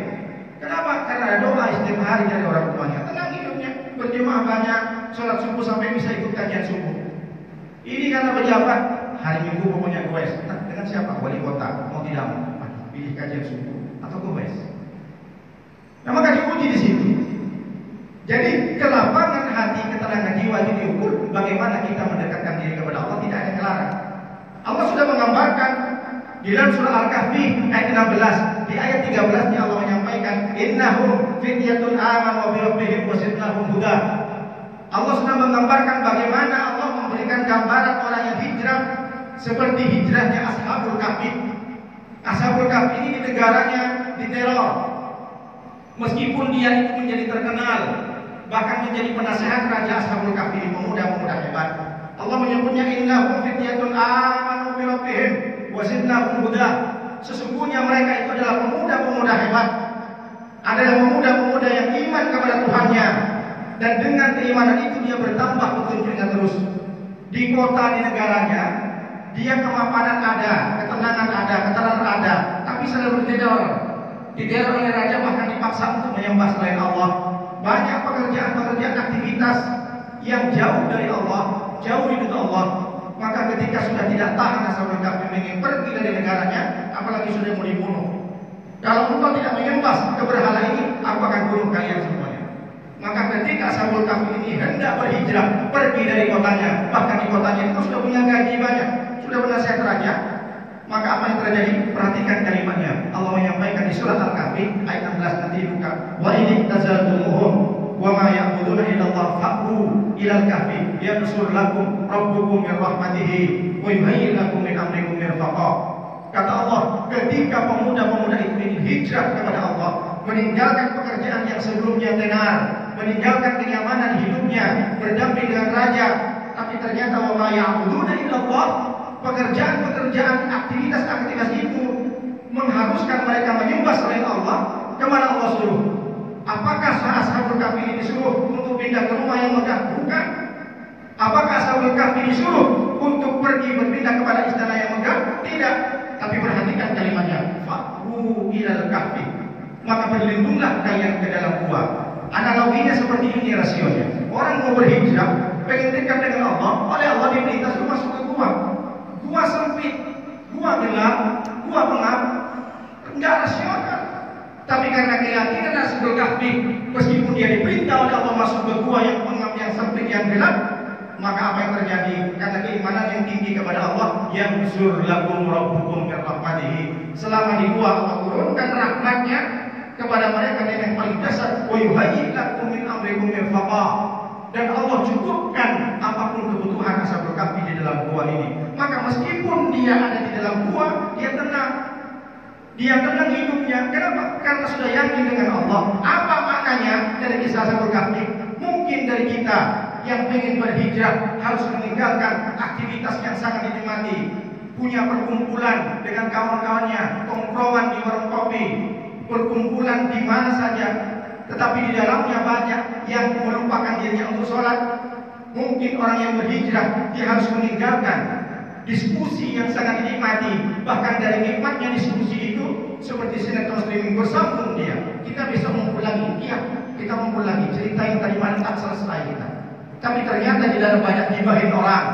Kenapa? Karena doa setiap hari dari orang tuanya. Tenang hidupnya, berjemaah banyak, sholat subuh sampai bisa ikut kajian subuh. Ini karena pejabat, hari Minggu pokoknya goes. Nah, dengan siapa? Wali kota, mau tidak mau, pilih kajian subuh atau goes. Nah, maka diuji di situ. Jadi kelapangan hati, ketenangan jiwa itu diukur bagaimana kita mendekatkan diri kepada Allah, tidak ada yang larang. Allah sudah menggambarkan di dalam surah Al-Kahfi ayat 16, di ayat 13 Allah menyampaikan innahum fityatun amanu bi rabbihim wa zidnahum huda. Allah sudah menggambarkan bagaimana Allah memberikan gambaran orang yang hijrah seperti hijrahnya Ashabul Kahfi. Ashabul Kahfi ini di negaranya diteror. Meskipun dia itu menjadi terkenal, bahkan menjadi penasehat raja Ashabul Kahfi, pemuda-pemuda hebat. Allah menyebutnya innahum fityatun amanu bi rabbihim wa zidnahum huda. Sesungguhnya mereka itu adalah pemuda-pemuda hebat, adalah pemuda-pemuda yang iman kepada Tuhannya, dan dengan keimanan itu dia bertambah petunjuknya terus. di kota, di negaranya, dia kemapanan ada, ketenangan ada, ketenangan ada, tapi selalu diteror. Diteror oleh raja, bahkan dipaksa untuk menyembah selain Allah. Banyak pekerjaan-pekerjaan, aktivitas yang jauh dari Allah, jauh dari Allah. Maka ketika sudah tidak tahan Ashabul Kahfi ingin pergi dari negaranya, apalagi sudah mau dibunuh. Kalau engkau tidak menyembah ke berhala ini, aku akan bunuh kalian semuanya. Maka ketika Ashabul Kahfi ini hendak berhijrah, pergi dari kotanya, bahkan di kotanya itu sudah punya gaji banyak, sudah penasihat raja, maka apa yang terjadi? Perhatikan kalimatnya. Allah menyampaikan di surat Al-Kahfi ayat 16 nanti buka. Wa in tazaltumuhum wa ma ya'buduna illallah fa'u ilal kahfi yansur lakum rabbukum min rahmatihi wa yuhayyi lakum min amrikum mirfaqa. Kata Allah, ketika pemuda-pemuda itu ingin hijrah kepada Allah, meninggalkan pekerjaan yang sebelumnya tenar, meninggalkan kenyamanan hidupnya, berdamping dengan raja, tapi ternyata wa ma ya'buduna illallah, pekerjaan-pekerjaan, aktivitas-aktivitas itu mengharuskan mereka menyembah selain Allah. Kemana Allah suruh? Apakah Ashabul Kahfi ini disuruh untuk pindah ke rumah yang megah? Bukan. Apakah Ashabul Kahfi disuruh untuk pergi berpindah kepada istana yang megah? Tidak. Tapi perhatikan kalimatnya, fa'u ilal kahfi, maka berlindunglah kalian ke dalam gua. Analoginya seperti ini rasionya. Orang mau berhijrah, pengen dekat dengan Allah, oleh Allah diperintah suruh masuk ke gua. Gua sempit, gua gelap, gua pengap, enggak rasional. Tapi karena keyakinan Ashabul Kahfi, meskipun dia diperintah oleh Allah masuk ke gua yang pengap, yang sempit, yang gelap, maka apa yang terjadi? Karena keimanan yang tinggi kepada Allah, yansur lakum rabbukum min rahmatihi. Selama di gua Allah turunkan rahmatnya kepada mereka yang paling dasar, wa yuhayyi lakum min amrikum mirfaqa. Dan Allah cukupkan apapun kebutuhan Ashabul Kahfi di dalam gua ini. Maka meskipun dia ada di dalam gua, dia tenang. Dia tenang hidupnya. Kenapa? Karena sudah yakin dengan Allah. Apa maknanya dari kisah Ashabul Kahfi? Mungkin dari kita yang ingin berhijrah harus meninggalkan aktivitas yang sangat dinikmati, punya perkumpulan dengan kawan-kawannya, tongkrongan di warung kopi, perkumpulan di mana saja, tetapi di dalamnya banyak yang melupakan dirinya untuk sholat. Mungkin orang yang berhijrah dia harus meninggalkan diskusi yang sangat dinikmati, bahkan dari nikmatnya diskusi itu seperti sinetron streaming bersambung dia. Kita bisa mengumpul lagi, iya kita mengumpul lagi cerita yang tadi malam tak selesai kita. Tapi ternyata di dalam banyak gibahin orang,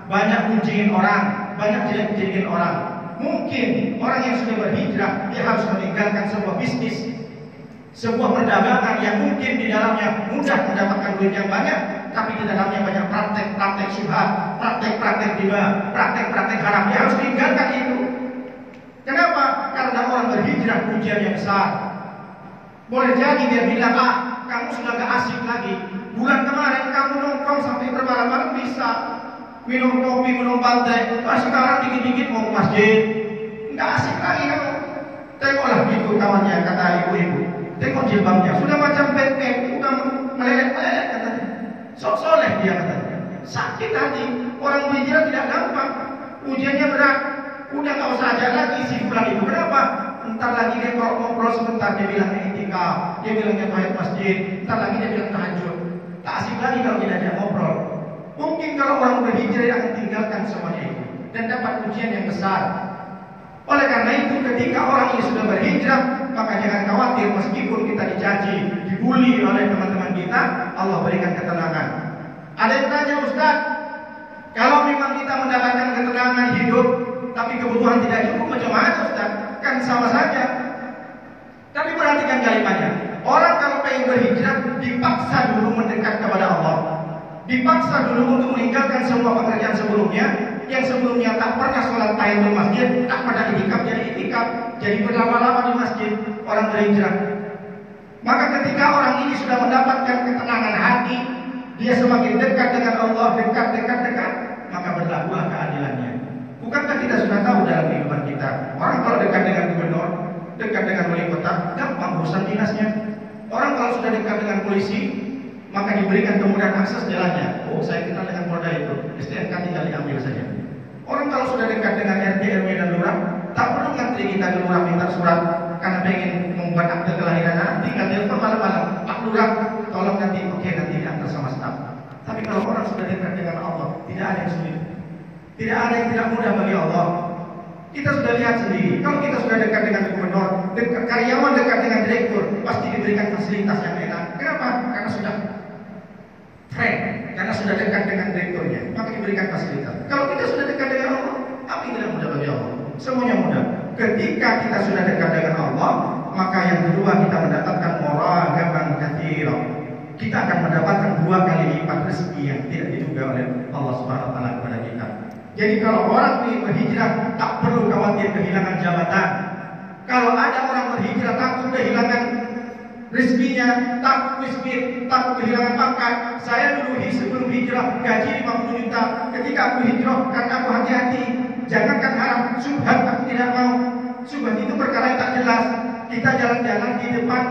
banyak kuncingin orang, banyak jelek-jelekin orang. Mungkin orang yang sudah berhijrah dia harus meninggalkan sebuah bisnis, sebuah perdagangan yang mungkin di dalamnya mudah mendapatkan duit yang banyak, tapi di dalamnya banyak praktek-praktek syubhat, praktek-praktek riba, praktek-praktek haram. Dia harus meninggalkan itu. Kenapa? Karena orang berhijrah ujian yang besar. Boleh jadi dia bilang, kamu sudah gak asik lagi. Bulan kemarin kamu nongkrong sampai bermalam-malam bisa minum kopi, minum pantai. Sekarang dikit-dikit mau ke masjid, nggak asik lagi kamu. Tengoklah gitu kawannya, kata ibu-ibu. Tengok jilbabnya, sudah macam Batman, udah meleleh-meleleh katanya. Sok soleh dia katanya. Sakit hati, orang berhijrah tidak gampang. Ujiannya berat. Udah nggak usah aja lagi si fulan itu. Kenapa? Entar lagi dia kalau ngobrol sebentar dia bilang i'tikaf, dia bilangnya tahiyat masjid, entar lagi dia bilang tahajud. Tak asik lagi kalau tidak ada ngobrol. Mungkin kalau orang berhijrah akan tinggalkan semuanya itu dan dapat ujian yang besar. Oleh karena itu ketika orang ini sudah berhijrah, maka jangan khawatir meskipun kita dicaci, dibully oleh teman-teman kita, Allah berikan ketenangan. Ada yang tanya, Ustaz, kalau memang kita mendapatkan ketenangan hidup, tapi kebutuhan tidak cukup, macam mana Ustaz? Kan sama saja. Tapi perhatikan kalimatnya. Orang kalau pengen berhijrah dipaksa dulu mendekat kepada Allah, dipaksa dulu untuk meninggalkan semua pekerjaan sebelumnya. Yang sebelumnya tak pernah sholat tahiyatul masjid, tak pernah itikaf jadi berlama-lama di masjid. Orang berhijrah. Maka ketika orang ini sudah mendapatkan ketenangan hati, dia semakin dekat dengan Allah, dekat, maka berlakulah keadilannya. Bukankah kita sudah tahu dalam kehidupan kita, orang kalau dekat dengan gubernur, dekat dengan wali kota, gampang urusan dinasnya. Orang kalau sudah dekat dengan polisi, maka diberikan kemudahan akses jalannya. Oh, saya kenal dengan Polda itu, STNK tinggal diambil saja. Orang kalau sudah dekat dengan RT, RW dan lurah, tak perlu ngantri kita ke lurah minta surat karena pengen membuat akte kelahiran. Tinggal telepon malam-malam, Pak Lurah, tolong nanti, oke nanti diantar sama staf. Tapi kalau orang sudah dekat dengan Allah, tidak ada yang sulit, tidak ada yang tidak mudah bagi Allah. Kita sudah lihat sendiri, kalau kita sudah dekat dengan gubernur, karyawan dekat dengan direktur, pasti diberikan fasilitas yang enak. Kenapa? Karena sudah friend, karena sudah dekat dengan direkturnya, maka diberikan fasilitas. Kalau kita sudah dekat dengan Allah, apa yang tidak mudah bagi Allah? Semuanya mudah. Ketika kita sudah dekat dengan Allah, maka yang kedua kita mendapatkan muragaban katsira. Kita akan mendapatkan 2 kali lipat rezeki yang tidak diduga oleh Allah Subhanahu wa taala kepada kita. Jadi kalau orang ingin berhijrah, tak perlu khawatir kehilangan jabatan. Kalau ada orang berhijrah takut kehilangan rezekinya, takut miskin, takut kehilangan pangkat. Saya dulu sebelum hijrah gaji 50 juta. Ketika aku hijrah, karena aku hati-hati, jangankan haram, syubhat aku tidak mau. Syubhat itu perkara yang tak jelas. Kita jalan-jalan di depan,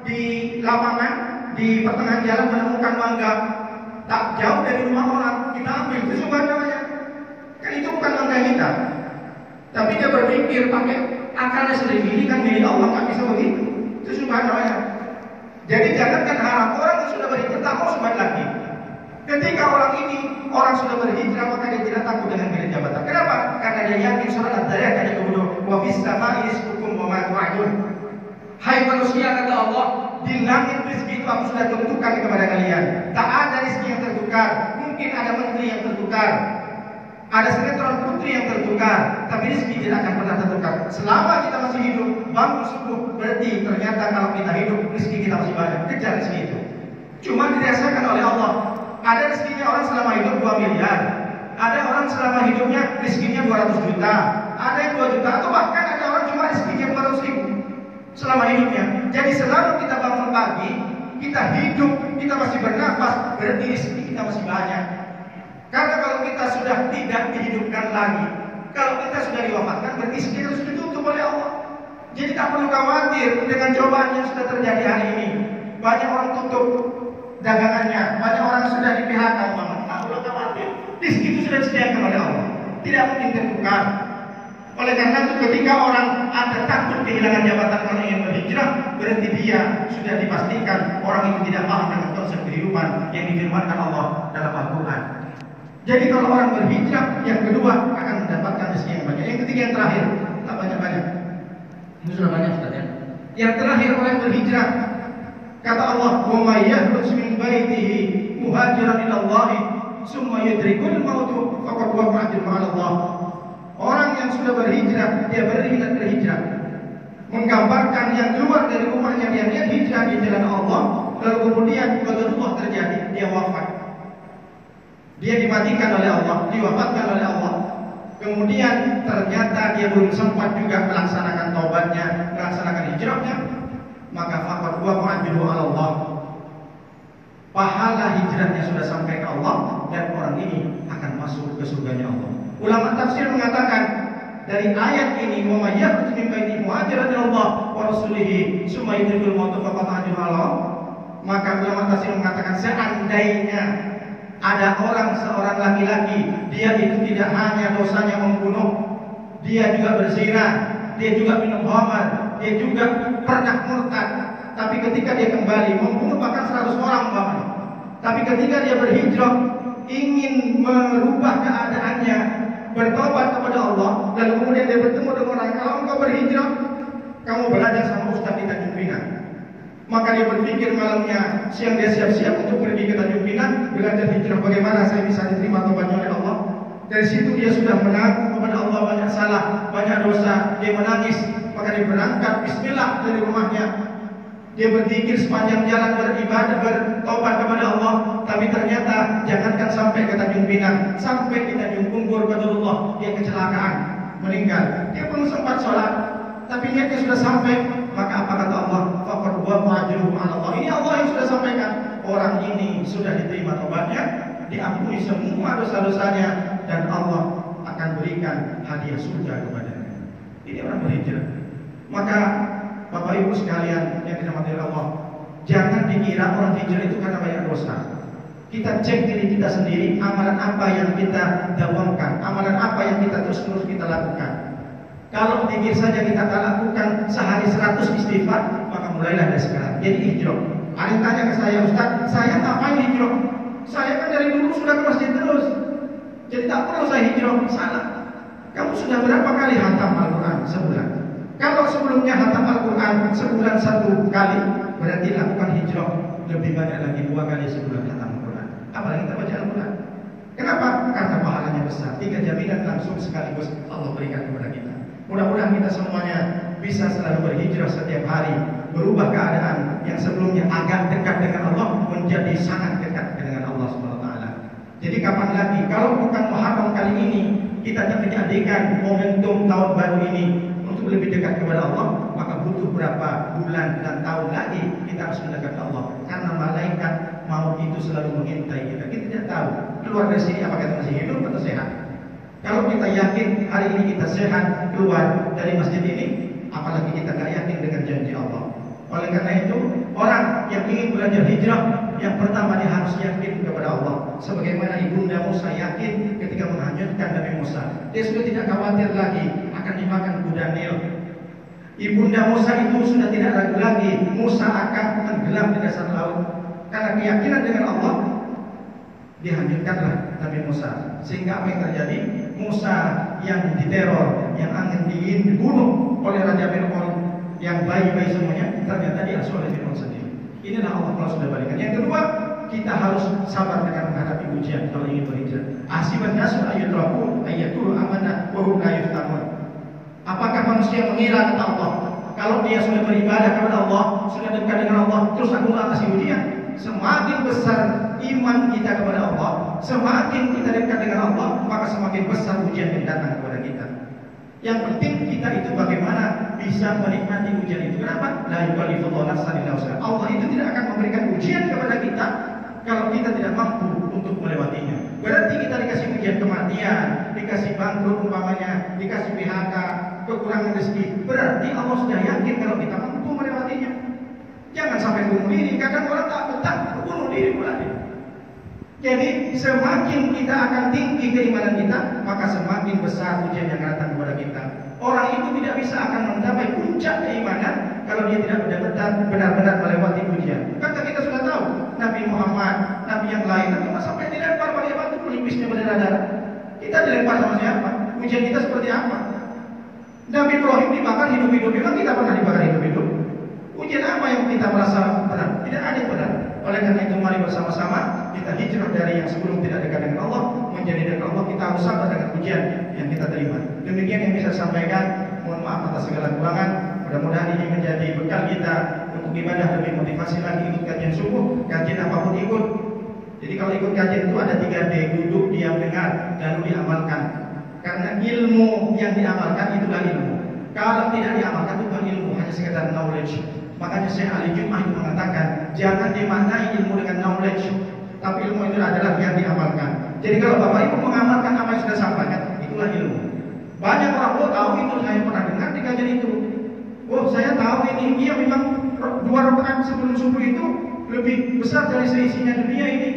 di lapangan, di pertengahan jalan menemukan mangga, tak jauh dari rumah orang, kita ambil, itu syubhat namanya. Kan itu bukan mangga kita, tapi dia berpikir pakai akalnya sendiri, ini kan milik Allah, nggak bisa begitu. Itu syubhat namanya. Jadi jangankan haram, orang yang sudah berhijrah tak mau syubhat lagi. Ketika orang sudah berhijrah, maka dia tidak takut dengan milik jabatan. Kenapa? Karena dia yakin surat Al-Dariyat ayat 20, wa fis sama'i rizqukum wa ma tu'adun. Hai manusia, kata Allah, di langit rezeki itu aku sudah tentukan kepada kalian. Tak ada rezeki yang tertukar. Mungkin ada menteri yang tertukar, ada sinetron putri yang tertukar, tapi rezeki tidak akan pernah tertukar. Selama kita masih hidup, bangun subuh, berarti ternyata kalau kita hidup, rezeki kita masih banyak. Kejar rezeki itu. Cuma dirasakan oleh Allah. Ada rezekinya orang selama hidup 2 miliar. Ada orang selama hidupnya rezekinya 200 juta. Ada yang 2 juta, atau bahkan ada orang cuma rezekinya 400 ribu selama hidupnya. Jadi selalu kita bangun pagi, kita hidup, kita masih bernafas, berarti rezeki kita masih banyak. Karena kalau kita sudah tidak dihidupkan lagi, kalau kita sudah diwafatkan, berarti rezeki kita sudah ditutup oleh Allah. Jadi tak perlu khawatir dengan cobaan yang sudah terjadi hari ini. Banyak orang tutup dagangannya, banyak orang sudah di PHK, tak perlu khawatir. Rezeki itu sudah disediakan oleh Allah, tidak mungkin tertukar. Oleh karena itu ketika orang ada takut kehilangan jabatan kalau ingin berhijrah, berarti dia sudah dipastikan orang itu tidak paham dengan konsep kehidupan yang difirmankan Allah dalam Al-Quran. Jadi kalau orang berhijrah, yang kedua akan mendapatkan rezeki yang banyak. Yang ketiga, yang terakhir, tak banyak-banyak. Ini sudah banyak, Ustaz ya. Yang terakhir, orang berhijrah, kata Allah, wa may yakhruj min baitihi muhajiran ila Allah summa yudrikul mautu faqad waqa'a ajruhu 'ala Allah. Orang yang sudah berhijrah, dia berhijrah, menggambarkan yang keluar dari rumahnya, dia hijrah di jalan Allah, lalu kemudian qadarullah terjadi, dia wafat. Dia dimatikan oleh Allah, diwafatkan oleh Allah. Kemudian ternyata dia belum sempat juga melaksanakan taubatnya, melaksanakan hijrahnya, maka faqad waqa'a ajruhu 'ala Allah. Pahala hijrahnya sudah sampai ke Allah, dan orang ini akan masuk ke surganya Allah. Ulama tafsir mengatakan dari ayat ini, wa may yakhruj min baitihi muhajiran ila Allah wa rasulihi summa yudrikul maut faqad ajruhu 'ala Allah. Maka ulama tafsir mengatakan seandainya ada seorang laki-laki, dia itu tidak hanya dosanya membunuh, dia juga berzina, dia juga minum khamar, dia juga pernah murtad, tapi ketika dia kembali membunuh bahkan 100 orang umpamanya. Tapi ketika dia berhijrah, ingin merubah keadaannya, bertobat kepada Allah, lalu kemudian dia bertemu dengan orang, kalau engkau berhijrah, kamu belajar sama Ustaz di Tanjung Pinang. Maka dia berpikir malamnya, siang dia siap-siap untuk pergi ke Tanjung Pinang, belajar hijrah, bagaimana saya bisa diterima tobatnya oleh Allah. Dari situ dia sudah mengaku kepada Allah banyak salah, banyak dosa, dia menangis, maka dia berangkat bismillah dari rumahnya. Dia berzikir sepanjang jalan, beribadah, bertobat kepada Allah. Tapi ternyata jangankan sampai ke Tanjung Pinang, sampai di Tanjung Punggur qadarullah, dia kecelakaan, meninggal. Dia belum sempat sholat, tapi niatnya sudah sampai. Maka apa kata Allah? Faqad waqa'a ajruhu 'ala Allah. Ini Allah yang sudah sampaikan. Orang ini sudah diterima tobatnya, diampuni semua dosa-dosanya, dan Allah akan berikan hadiah surga kepadanya. Ini orang berhijrah. Maka Bapak Ibu sekalian yang dirahmati Allah, jangan dikira orang hijrah itu karena banyak dosa. Kita cek diri kita sendiri, amalan apa yang kita dawamkan, amalan apa yang kita terus-terus kita lakukan. Kalau pikir saja kita lakukan sehari 100 istighfar, maka mulailah dari sekarang. Jadi hijrah. Ada yang tanya ke saya, Ustaz, saya ngapain hijrah? Saya kan dari dulu sudah ke masjid terus, jadi tak perlu saya hijrah. Salah. Kamu sudah berapa kali hatam Al-Quran sebulan? Kalau sebelumnya hatam Al-Quran sebulan 1 kali, berarti lakukan hijrah lebih banyak lagi 2 kali sebulan hatam Al-Quran. Apalagi kita baca Al-Quran. Kenapa? Karena pahalanya besar. 3 jaminan langsung sekaligus Allah berikan kepada kita. Mudah-mudahan kita semuanya bisa selalu berhijrah setiap hari, berubah keadaan yang sebelumnya agak dekat dengan Allah menjadi sangat dekat dengan Allah SWT. Jadi kapan lagi kalau bukan Muharram kali ini kita menjadikan momentum tahun baru ini untuk lebih dekat kepada Allah, maka butuh berapa bulan dan tahun lagi kita harus mendekat Allah. Karena malaikat maut itu selalu mengintai kita. Kita tidak tahu keluar dari sini apakah kita masih hidup atau sehat. Kalau kita yakin hari ini kita sehat keluar dari masjid ini, apalagi kita tidak yakin dengan janji Allah. Oleh karena itu, orang yang ingin belajar hijrah, yang pertama dia harus yakin kepada Allah. Sebagaimana ibunda Musa yakin ketika menghanyutkan Nabi Musa, dia sudah tidak khawatir lagi akan dimakan kuda Nil. Ibunda Musa itu sudah tidak ragu lagi Musa akan tenggelam di dasar laut. Karena keyakinan dengan Allah, dihanyutkanlah Nabi Musa. Sehingga apa yang terjadi? Musa yang diteror, yang akan dibunuh oleh Raja Fir'aun, yang bayi-bayi semuanya, ternyata diasuh oleh Fir'aun sendiri. Inilah Allah sudah balikan. Yang kedua, kita harus sabar dengan menghadapi ujian kalau ingin berhijrah. Asiban nasu ayyutraku ayyakulu amanah wa hum la yuftanun. Apakah manusia mengira kata Allah, kalau dia sudah beribadah kepada Allah, sudah dekat dengan Allah, terus aku mengatasi ujian? Semakin besar iman kita kepada Allah, semakin kita dekat dengan Allah, maka semakin besar ujian yang datang kepada kita. Yang penting kita itu bagaimana bisa menikmati ujian itu. Kenapa? La yukallifullahu nafsan illa wus'aha. Allah itu tidak akan memberikan ujian kepada kita kalau kita tidak mampu untuk melewatinya. Berarti kita dikasih ujian kematian, dikasih bangkrut umpamanya, dikasih PHK, kekurangan rezeki. Berarti Allah sudah yakin kalau kita mampu melewatinya. Jangan sampai bunuh diri. Kadang orang tak betah bunuh diri pula. Jadi semakin kita akan tinggi keimanan kita, maka semakin besar ujian yang datang kepada kita. Orang itu tidak bisa akan mencapai puncak keimanan kalau dia tidak benar-benar melewati ujian. Kata kita sudah tahu, Nabi Muhammad, Nabi yang lain, Nabi Muhammad sampai dilempar pakai batu pelipisnya berdarah-darah. Kita dilempar sama siapa? Ujian kita seperti apa? Nabi Ibrahim dibakar hidup-hidup. Memang kita pernah dibakar hidup-hidup? Ujian apa yang kita merasa berat? Tidak ada yang berat. Oleh karena itu mari bersama-sama kita hijrah dari yang sebelum tidak dekat dengan Allah menjadi dekat Allah. Kita harus sabar dengan ujian yang kita terima. Demikian yang bisa saya sampaikan. Mohon maaf atas segala kekurangan. Mudah-mudahan ini menjadi bekal kita untuk ibadah lebih motivasi lagi ikut kajian subuh, kajian apapun ikut. Jadi kalau ikut kajian itu ada 3D, duduk, diam, dengar, lalu diamalkan. Karena ilmu yang diamalkan itulah ilmu. Kalau tidak diamalkan itu bukan ilmu, hanya sekedar knowledge. Makanya Syekh Ali Jum'ah itu mengatakan, jangan dimaknai ilmu dengan knowledge, tapi ilmu itu adalah yang diamalkan. Jadi kalau Bapak Ibu mengamalkan apa yang sudah sampaikan, itulah ilmu. Banyak orang tahu itu, saya pernah dengar di kajian itu. Oh, saya tahu ini, iya memang 2 rakaat sebelum subuh itu lebih besar dari seisinya dunia ini.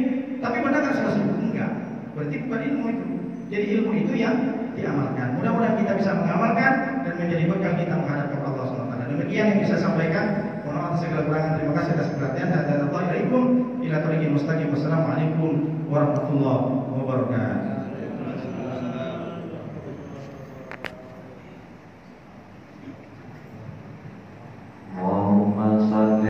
Tapi benar nggak subuh? Enggak. Berarti bukan ilmu itu. Jadi ilmu itu yang diamalkan. Mudah-mudahan kita bisa mengamalkan dan menjadi bekal kita menghadap Allah SWT. Demikian yang bisa sampaikan. Mohon maaf atas segala kekurangan. Terima kasih atas perhatian. Dan Assalamualaikum ila thariqil mustaqim. Wassalamualaikum warahmatullahi wabarakatuh.